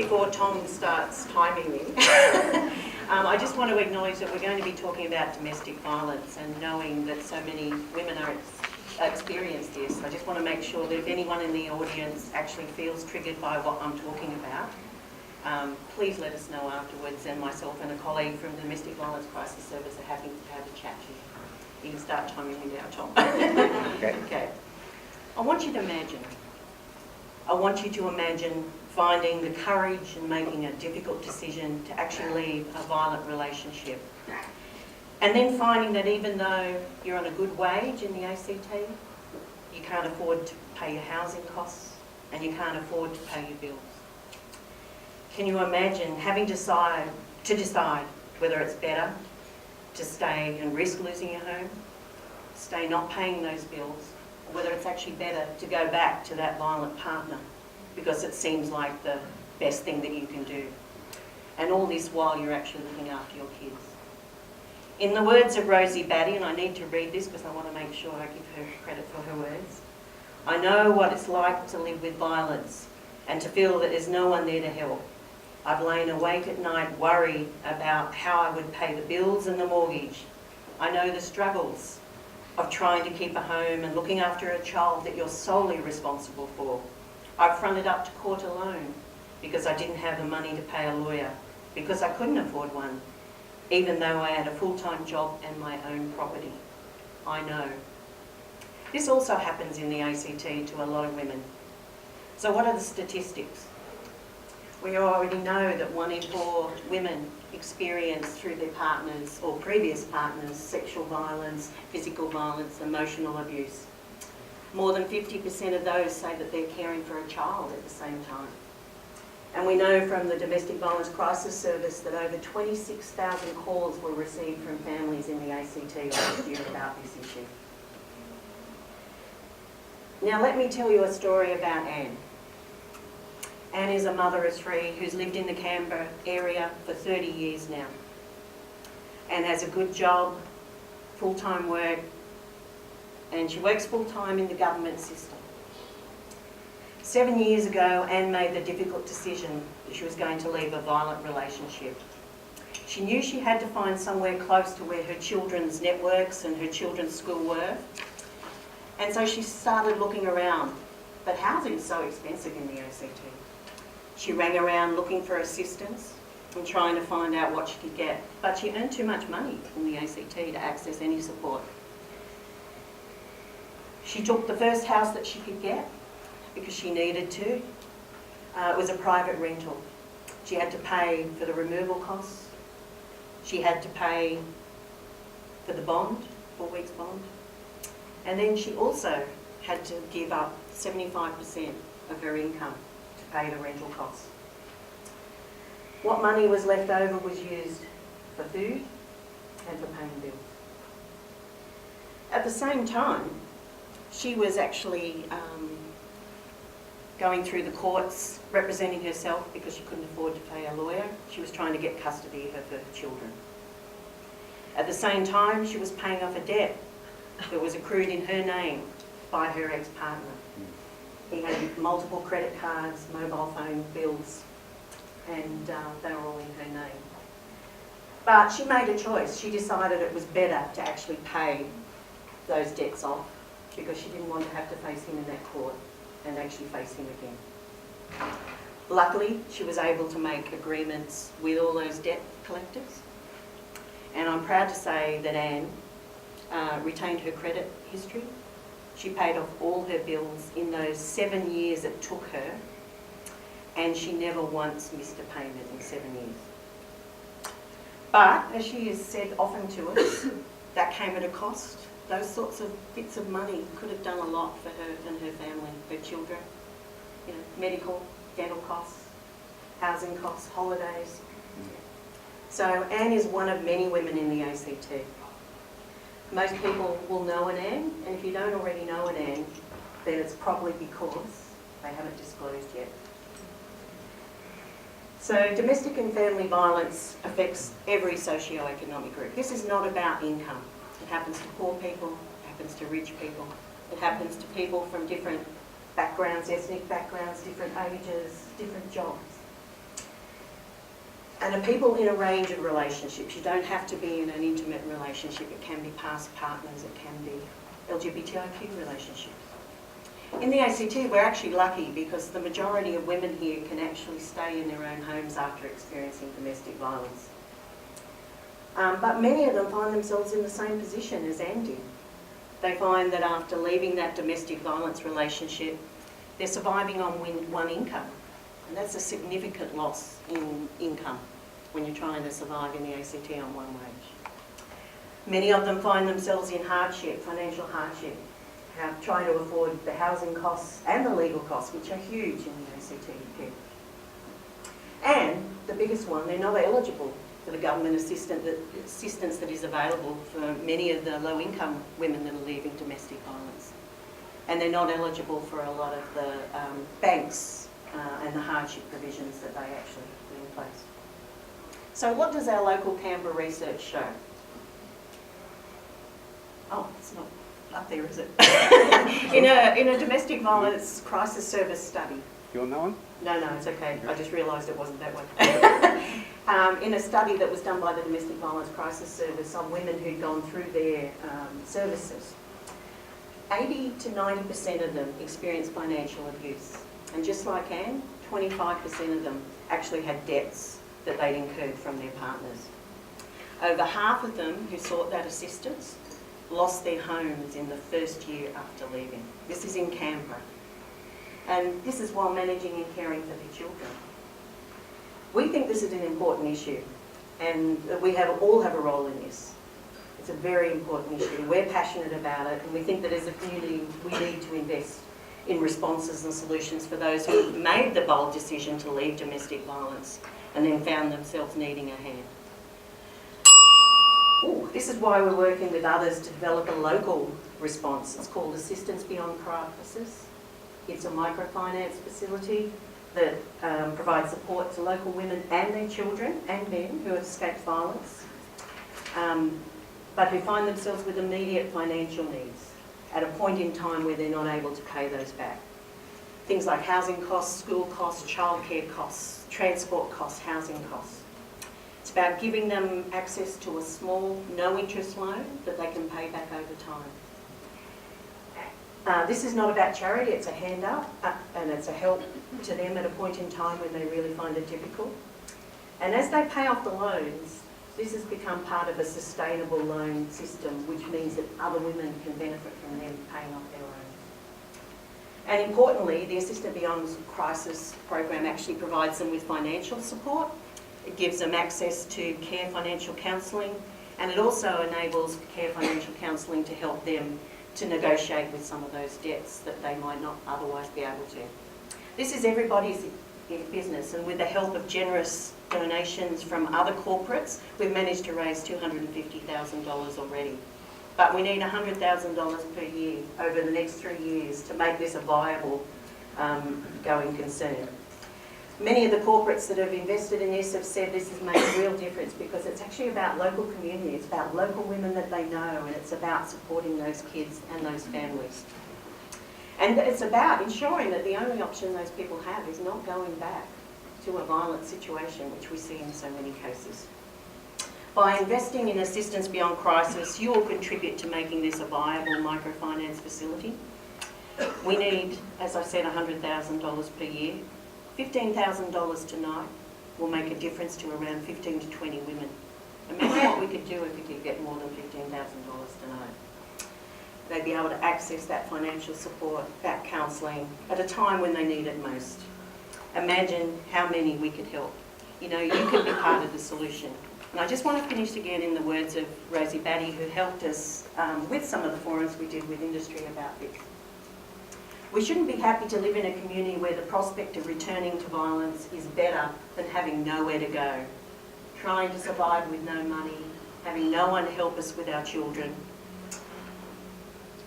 before Tom starts timing me, I just want to acknowledge that we're going to be talking about domestic violence, and knowing that so many women are experience this. I just want to make sure that if anyone in the audience actually feels triggered by what I'm talking about, please let us know afterwards, and myself and a colleague from the Domestic Violence Crisis Service are happy to have a chat to you. You can start timing me now, Tom. Okay. I want you to imagine finding the courage and making a difficult decision to actually leave a violent relationship. And then finding that even though you're on a good wage in the ACT, you can't afford to pay your housing costs and you can't afford to pay your bills. Can you imagine having to decide whether it's better to stay and risk losing your home, stay not paying those bills, or whether it's actually better to go back to that violent partner because it seems like the best thing that you can do? And all this while you're actually looking after your kids. In the words of Rosie Batty, and I need to read this because I want to make sure I give her credit for her words, "I know what it's like to live with violence and to feel that there's no one there to help. I've lain awake at night worried about how I would pay the bills and the mortgage. I know the struggles of trying to keep a home and looking after a child that you're solely responsible for. I've fronted up to court alone because I didn't have the money to pay a lawyer, because I couldn't afford one, even though I had a full-time job and my own property. I know." This also happens in the ACT to a lot of women. So what are the statistics? We already know that 1 in 4 women experience through their partners or previous partners sexual violence, physical violence, emotional abuse. More than 50% of those say that they're caring for a child at the same time. And we know from the Domestic Violence Crisis Service that over 26,000 calls were received from families in the ACT last year about this issue. Now let me tell you a story about Anne. Anne is a mother of 3 who's lived in the Canberra area for 30 years now and has a good job, full-time work, and she works full-time in the government system. 7 years ago, Anne made the difficult decision that she was going to leave a violent relationship. She knew she had to find somewhere close to where her children's networks and her children's school were, and so she started looking around. But housing's so expensive in the ACT. She rang around looking for assistance and trying to find out what she could get, but she earned too much money in the ACT to access any support. She took the first house that she could get because she needed to. It was a private rental. She had to pay for the removal costs. She had to pay for the bond, 4 weeks bond. And then she also had to give up 75% of her income to pay the rental costs. What money was left over was used for food and for paying bills. At the same time, she was actually going through the courts representing herself because she couldn't afford to pay a lawyer. She was trying to get custody of her children. At the same time, she was paying off a debt that was accrued in her name by her ex-partner. He had multiple credit cards, mobile phone bills, and they were all in her name. But she made a choice. She decided it was better to actually pay those debts off because she didn't want to have to face him in that court and actually face him again. Luckily, she was able to make agreements with all those debt collectors. And I'm proud to say that Anne retained her credit history. She paid off all her bills in those 7 years it took her, and she never once missed a payment in 7 years. But, as she has said often to us, that came at a cost. Those sorts of bits of money could have done a lot for her and her family, her children. You know, medical, dental costs, housing costs, holidays. So Anne is one of many women in the ACT. Most people will know an Anne, and if you don't already know an Anne, then it's probably because they haven't disclosed yet. So domestic and family violence affects every socio-economic group. This is not about income. It happens to poor people, it happens to rich people, it happens to people from different backgrounds, ethnic backgrounds, different ages, different jobs. and are people in a range of relationships. You don't have to be in an intimate relationship. It can be past partners, it can be LGBTIQ relationships. In the ACT, we're actually lucky because the majority of women here can actually stay in their own homes after experiencing domestic violence. But many of them find themselves in the same position as Anne did. They find that after leaving that domestic violence relationship, they're surviving on one income. And that's a significant loss in income when you're trying to survive in the ACT on one wage. Many of them find themselves in hardship, financial hardship, trying to afford the housing costs and the legal costs, which are huge in the ACT. And the biggest one, they're not eligible for the government assistance that is available for many of the low-income women that are leaving domestic violence. And they're not eligible for a lot of the banks and the hardship provisions that they actually put in place. So what does our local Canberra research show? Oh, it's not up there, is it? in a domestic violence crisis service study. You want that one? No, it's okay. I just realised it wasn't that one. In a study that was done by the Domestic Violence Crisis Service on women who'd gone through their services, 80 to 90% of them experienced financial abuse. And just like Anne, 25% of them actually had debts that they'd incurred from their partners. Over half of them who sought that assistance lost their homes in the first year after leaving. This is in Canberra. And this is while managing and caring for their children. We think this is an important issue, and we all have a role in this. It's a very important issue. We're passionate about it, and we think that as a community we need to invest in responses and solutions for those who have made the bold decision to leave domestic violence and then found themselves needing a hand. This is why we're working with others to develop a local response. It's called Assistance Beyond Crisis. It's a microfinance facility that provides support to local women and their children and men who have escaped violence, but who find themselves with immediate financial needs at a point in time where they're not able to pay those back. Things like housing costs, school costs, childcare costs, transport costs, housing costs. It's about giving them access to a small, no-interest loan that they can pay back over time. This is not about charity, it's a handout and it's a help to them at a point in time when they really find it difficult. And as they pay off the loans, this has become part of a sustainable loan system, which means that other women can benefit from them paying off their own. And importantly, the Assistance Beyond Crisis program actually provides them with financial support. It gives them access to care financial counselling, and it also enables care financial counselling to help them to negotiate with some of those debts that they might not otherwise be able to. This is everybody's business, and with the help of generous donations from other corporates, we've managed to raise $250,000 already. But we need $100,000 per year over the next 3 years to make this a viable going concern. Many of the corporates that have invested in this have said this has made a real difference because it's actually about local community, it's about local women that they know, and it's about supporting those kids and those families. And it's about ensuring that the only option those people have is not going back to a violent situation, which we see in so many cases. By investing in Assistance Beyond Crisis, you will contribute to making this a viable microfinance facility. We need, as I said, $100,000 per year. $15,000 tonight will make a difference to around 15 to 20 women. Imagine what we could do if we could get more than $15,000 tonight. They'd be able to access that financial support, that counselling, at a time when they need it most. Imagine how many we could help. You know, you could be part of the solution. And I just want to finish again in the words of Rosie Batty, who helped us with some of the forums we did with industry about this. We shouldn't be happy to live in a community where the prospect of returning to violence is better than having nowhere to go, trying to survive with no money, having no one help us with our children,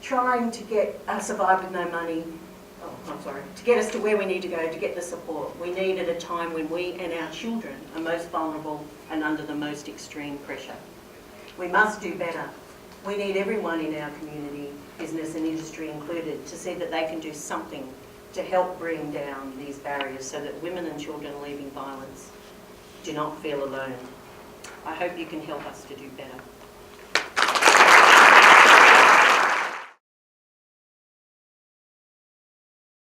trying to survive with no money, to get us to where we need to go, to get the support we need at a time when we and our children are most vulnerable and under the most extreme pressure. We must do better. We need everyone in our community, business and industry included, to see that they can do something to help bring down these barriers so that women and children leaving violence do not feel alone. I hope you can help us to do better.